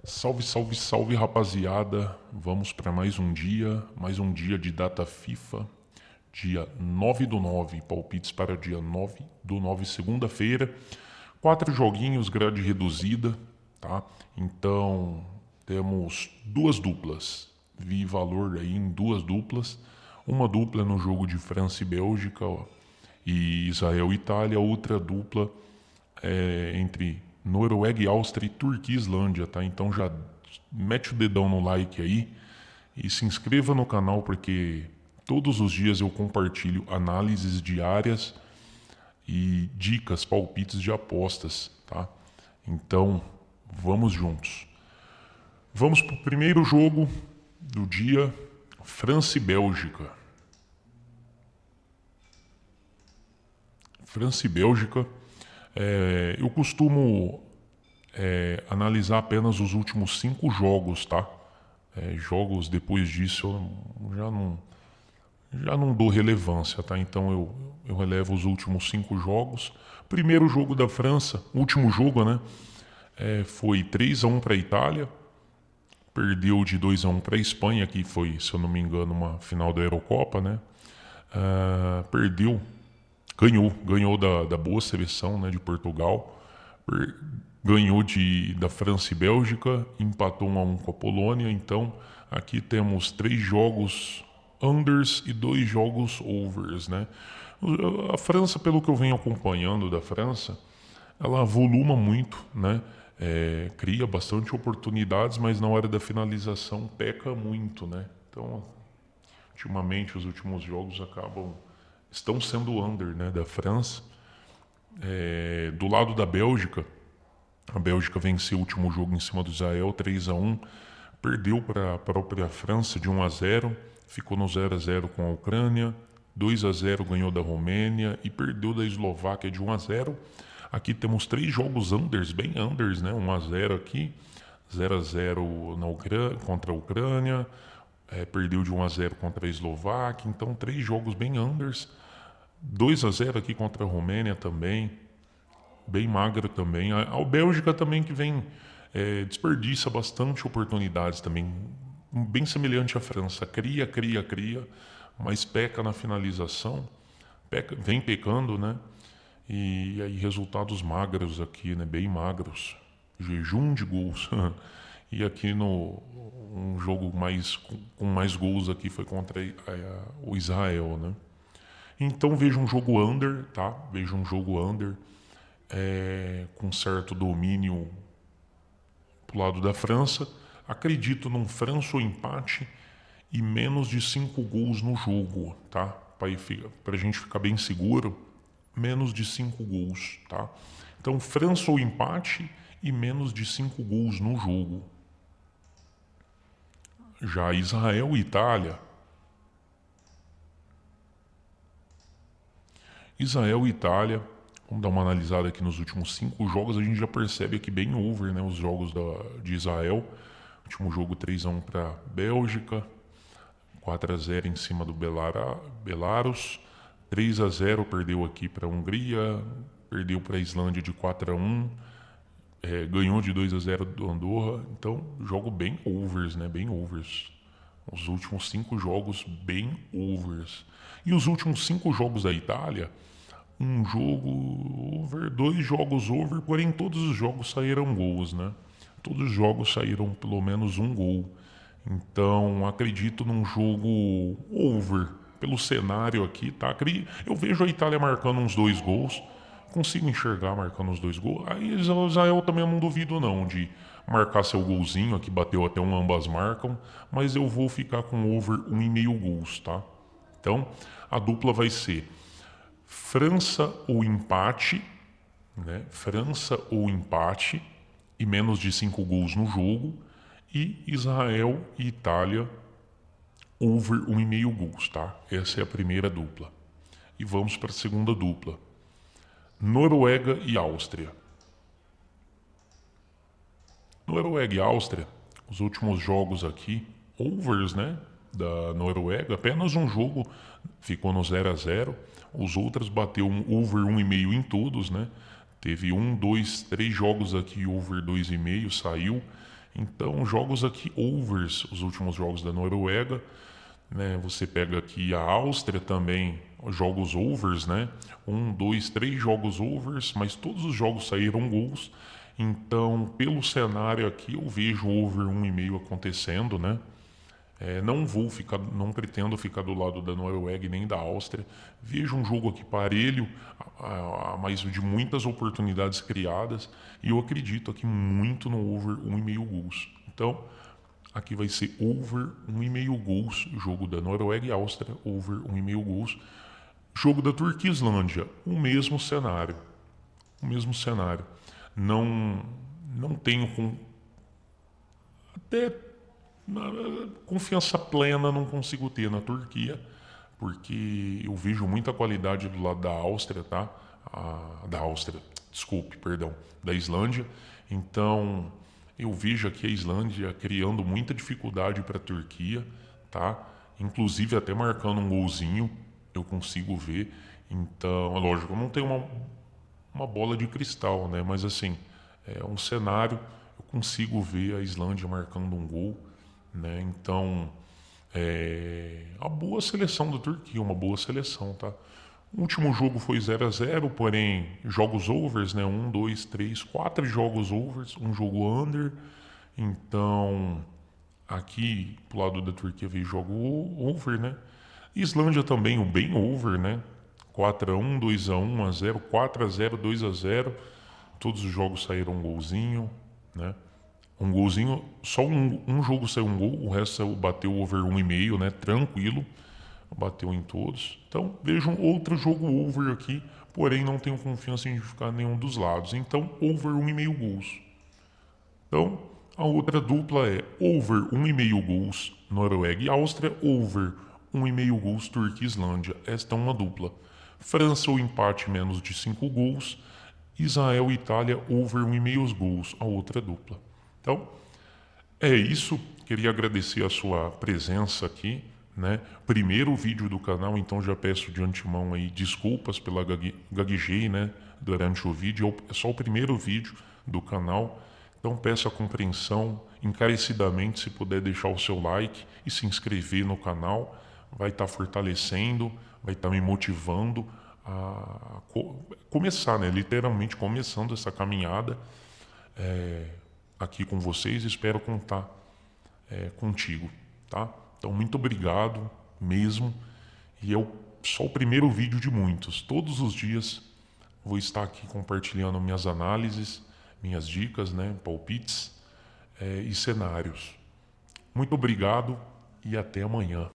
Salve, salve, salve, rapaziada. Vamos para mais um dia de data FIFA, dia 9 do 9, palpites para dia 9 do 9, segunda-feira. 4 joguinhos, grade reduzida, tá? Então, temos duas duplas. Vi valor aí em duas duplas. Uma dupla no jogo de França e Bélgica, ó, e Israel e Itália, outra dupla entre Noruega e Áustria e Turquia e Islândia, tá? Então já mete o dedão no like aí e se inscreva no canal porque todos os dias eu compartilho análises diárias e dicas, palpites de apostas, tá? Então, vamos juntos. Vamos pro primeiro jogo do dia, França e Bélgica. França e Bélgica. Eu costumo analisar apenas os últimos 5 jogos, tá? Jogos depois disso eu já não dou relevância, tá? Então eu relevo os últimos 5 jogos. Primeiro jogo da França, último jogo, né? Foi 3-1 para a Itália. Perdeu de 2-1 para a Espanha, que foi, se eu não me engano, uma final da Eurocopa, né? Perdeu, ganhou da boa seleção, né, de Portugal. Ganhou da França e Bélgica, empatou 1-1 com a Polônia. Então aqui temos 3 jogos unders e 2 jogos overs, né? A França, pelo que eu venho acompanhando da França, ela voluma muito, né? Cria bastante oportunidades, mas na hora da finalização peca muito, né? Então, ultimamente, os últimos jogos estão sendo under, né, da França. Do lado da Bélgica, a Bélgica venceu o último jogo em cima do Israel 3-1, perdeu para a própria França de 1-0, ficou no 0-0 com a Ucrânia, 2-0 ganhou da Romênia e perdeu da Eslováquia de 1-0. Aqui temos 3 jogos unders, bem unders, né? 1-0 aqui, 0-0 contra a Ucrânia, perdeu de 1-0 contra a Eslováquia. Então 3 jogos bem unders, 2-0 aqui contra a Romênia também, bem magra também. A Bélgica também que vem desperdiça bastante oportunidades também, bem semelhante à França. Cria, mas peca na finalização, vem pecando, né? E aí resultados magros aqui, né? Bem magros. Jejum de gols. E aqui no um jogo com mais gols aqui foi contra o Israel, né? Então vejo um jogo under, tá? Vejo um jogo under com certo domínio pro lado da França. Acredito num França ou empate e menos de 5 gols no jogo, tá? Pra gente ficar bem seguro, menos de 5 gols, tá? Então França ou empate e menos de 5 gols no jogo. Já Israel e Itália. Israel e Itália, vamos dar uma analisada aqui nos últimos 5 jogos, a gente já percebe aqui bem over, né, os jogos de Israel. Último jogo 3-1 para Bélgica, 4-0 em cima do Belarus, 3-0 perdeu aqui para a Hungria, perdeu para a Islândia de 4-1, ganhou de 2-0 do Andorra. Então, jogo bem overs, né, bem overs. Os últimos 5 jogos bem overs. E os últimos 5 jogos da Itália, um jogo over, 2 jogos over, porém todos os jogos saíram gols, né? Todos os jogos saíram pelo menos um gol. Então acredito num jogo over. Pelo cenário aqui, tá? Eu vejo a Itália marcando uns 2 gols. Consigo enxergar marcando os 2 gols. Aí Israel também eu não duvido não de marcar seu golzinho. Aqui bateu até um ambas marcam. Mas eu vou ficar com over 1,5 gols, tá? Então a dupla vai ser França ou empate, né? França ou empate e menos de 5 gols no jogo. E Israel e Itália over 1,5 gols, tá? Essa é a primeira dupla. E vamos para a segunda dupla. Noruega e Áustria. Noruega e Áustria, os últimos jogos aqui, overs, né? Da Noruega, apenas um jogo ficou no 0-0. Os outros bateu um over 1,5 em todos, né? Teve 1, 2, 3 jogos aqui over 2,5, saiu. Então, jogos aqui overs, os últimos jogos da Noruega, né? Você pega aqui a Áustria também, jogos overs, né? 1, 2, 3 jogos overs, mas todos os jogos saíram gols. Então, pelo cenário aqui, eu vejo over 1,5 acontecendo, né? Não pretendo ficar do lado da Noruega e nem da Áustria. Vejo um jogo aqui parelho, mas de muitas oportunidades criadas, e eu acredito aqui muito no over 1,5 gols. Então, aqui vai ser over 1,5 gols, jogo da Noruega e Áustria, over 1,5 gols. Jogo da Turquia e Islândia, o mesmo cenário. O mesmo cenário. Não tenho até confiança plena não consigo ter na Turquia, porque eu vejo muita qualidade do lado da Áustria, tá? Da Áustria, desculpe, perdão, da Islândia. Então, eu vejo aqui a Islândia criando muita dificuldade para a Turquia, tá? Inclusive até marcando um golzinho, eu consigo ver. Então, é lógico, eu não tenho uma bola de cristal, né? Mas assim, é um cenário, eu consigo ver a Islândia marcando um gol, né? Então, a boa seleção da Turquia, uma boa seleção, tá? O último jogo foi 0-0, porém, jogos overs, né? 1, 2, 3, 4 jogos overs, um jogo under. Então, aqui, pro lado da Turquia, veio jogo over, né? Islândia também, o bem over, né? 4-1, 2-1, 1-0, 4-0, 2-0. Todos os jogos saíram um golzinho, né? Um golzinho, só um jogo saiu um gol, o resto bateu over 1,5, né? Tranquilo, bateu em todos. Então vejam outro jogo over aqui, porém não tenho confiança em ficar nenhum dos lados. Então over 1,5 gols. Então a outra dupla é over 1,5 gols Noruega e Áustria, over 1,5 gols Turquia e Islândia. Esta é uma dupla. França o empate menos de 5 gols. Israel e Itália over 1,5 gols, a outra dupla. Então, é isso. Queria agradecer a sua presença aqui, né? Primeiro vídeo do canal, então já peço de antemão aí desculpas pela gaguejei, né? Durante o vídeo. É só o primeiro vídeo do canal. Então peço a compreensão encarecidamente se puder deixar o seu like e se inscrever no canal. Vai estar fortalecendo, vai estar me motivando a começar, né? Literalmente começando essa caminhada aqui com vocês. Espero contar contigo, tá? Então muito obrigado mesmo. E é só o primeiro vídeo de muitos. Todos os dias vou estar aqui compartilhando minhas análises, minhas dicas, né? Palpites e cenários. Muito obrigado e até amanhã.